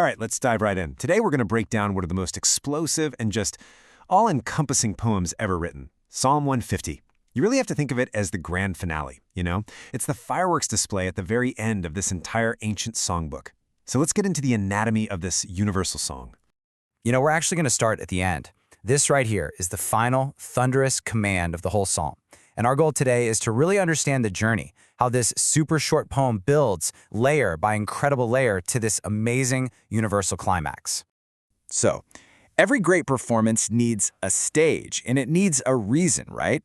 All right, let's dive right in. Today we're going to break down one of the most explosive and just all-encompassing poems ever written, Psalm 150. You really have to think of it as the grand finale, you know? It's the fireworks display at the very end of this entire ancient songbook. So let's get into the anatomy of this universal song. We're actually going to start at the end. This right here is the final, thunderous command of the whole psalm. And our goal today is to really understand the journey, how this super short poem builds layer by incredible layer to this amazing universal climax. So, every great performance needs a stage, and it needs a reason, right?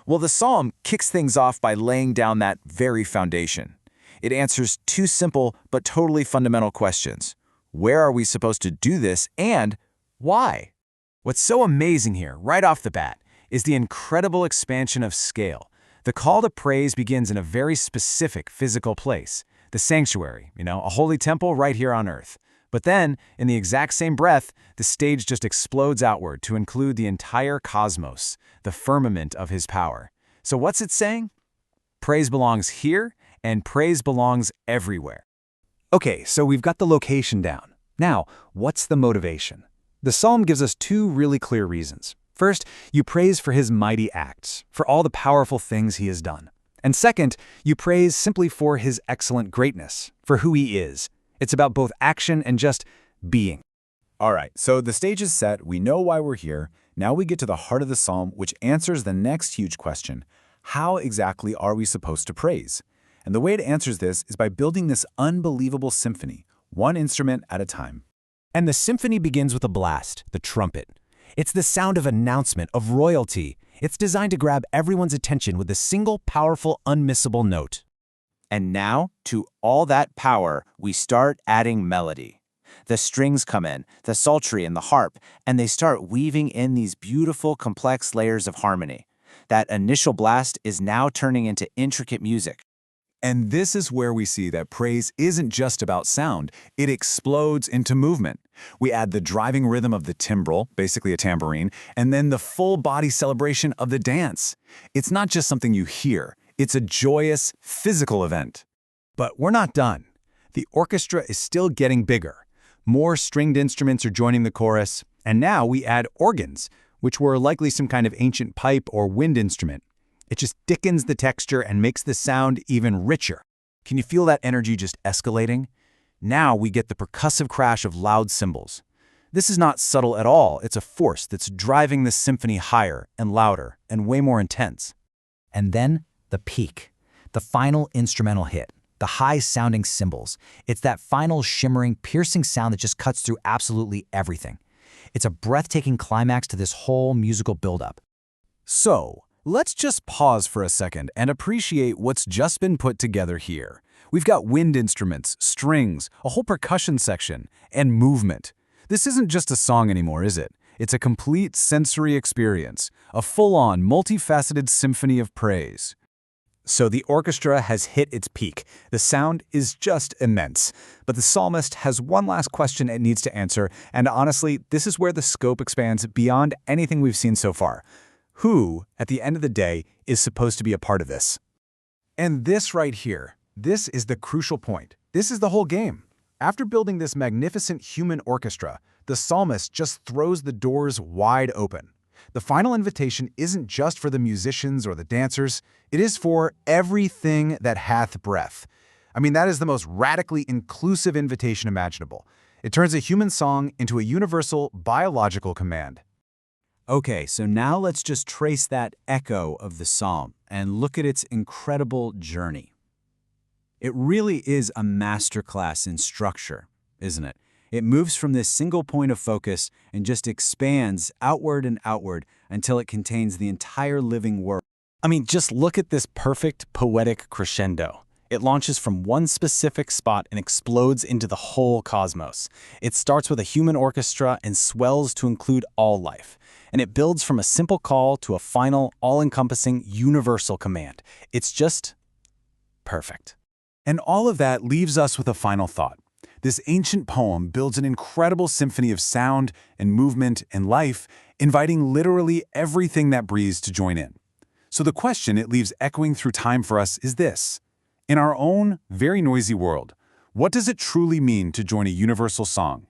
Well, the psalm kicks things off by laying down that very foundation. It answers two simple but totally fundamental questions. Where are we supposed to do this, and why? What's so amazing here, right off the bat, is the incredible expansion of scale. The call to praise begins in a very specific physical place, the sanctuary, a holy temple right here on earth. But then, in the exact same breath, the stage just explodes outward to include the entire cosmos, the firmament of his power. So what's it saying? Praise belongs here, and praise belongs everywhere. Okay, so we've got the location down. Now, what's the motivation? The psalm gives us two really clear reasons. First, you praise for his mighty acts, for all the powerful things he has done. And second, you praise simply for his excellent greatness, for who he is. It's about both action and just being. All right, so the stage is set, we know why we're here. Now we get to the heart of the psalm, which answers the next huge question. How exactly are we supposed to praise? And the way it answers this is by building this unbelievable symphony, one instrument at a time. And the symphony begins with a blast, the trumpet. It's the sound of announcement, of royalty. It's designed to grab everyone's attention with a single powerful, unmissable note. And now, to all that power, we start adding melody. The strings come in, the psaltery and the harp, and they start weaving in these beautiful, complex layers of harmony. That initial blast is now turning into intricate music. And this is where we see that praise isn't just about sound, it explodes into movement. We add the driving rhythm of the timbrel, basically a tambourine, and then the full body celebration of the dance. It's not just something you hear, it's a joyous, physical event. But we're not done. The orchestra is still getting bigger. More stringed instruments are joining the chorus, and now we add organs, which were likely some kind of ancient pipe or wind instrument. It just thickens the texture and makes the sound even richer. Can you feel that energy just escalating? Now we get the percussive crash of loud cymbals. This is not subtle at all. It's a force that's driving the symphony higher and louder and way more intense. And then the peak, the final instrumental hit, the high-sounding cymbals. It's that final shimmering, piercing sound that just cuts through absolutely everything. It's a breathtaking climax to this whole musical buildup. So, let's just pause for a second and appreciate what's just been put together here. We've got wind instruments, strings, a whole percussion section, and movement. This isn't just a song anymore, is it? It's a complete sensory experience, a full-on, multifaceted symphony of praise. So the orchestra has hit its peak. The sound is just immense. But the psalmist has one last question it needs to answer, and honestly, this is where the scope expands beyond anything we've seen so far. Who, at the end of the day, is supposed to be a part of this? And this right here, this is the crucial point. This is the whole game. After building this magnificent human orchestra, the psalmist just throws the doors wide open. The final invitation isn't just for the musicians or the dancers, it is for everything that hath breath. That is the most radically inclusive invitation imaginable. It turns a human song into a universal biological command. Okay, so now let's just trace that echo of the psalm and look at its incredible journey. It really is a masterclass in structure, isn't it? It moves from this single point of focus and just expands outward and outward until it contains the entire living world. Just look at this perfect poetic crescendo. It launches from one specific spot and explodes into the whole cosmos. It starts with a human orchestra and swells to include all life. And it builds from a simple call to a final, all-encompassing, universal command. It's just perfect. And all of that leaves us with a final thought. This ancient poem builds an incredible symphony of sound and movement and life, inviting literally everything that breathes to join in. So the question it leaves echoing through time for us is this. In our own very noisy world, What does it truly mean to join a universal song?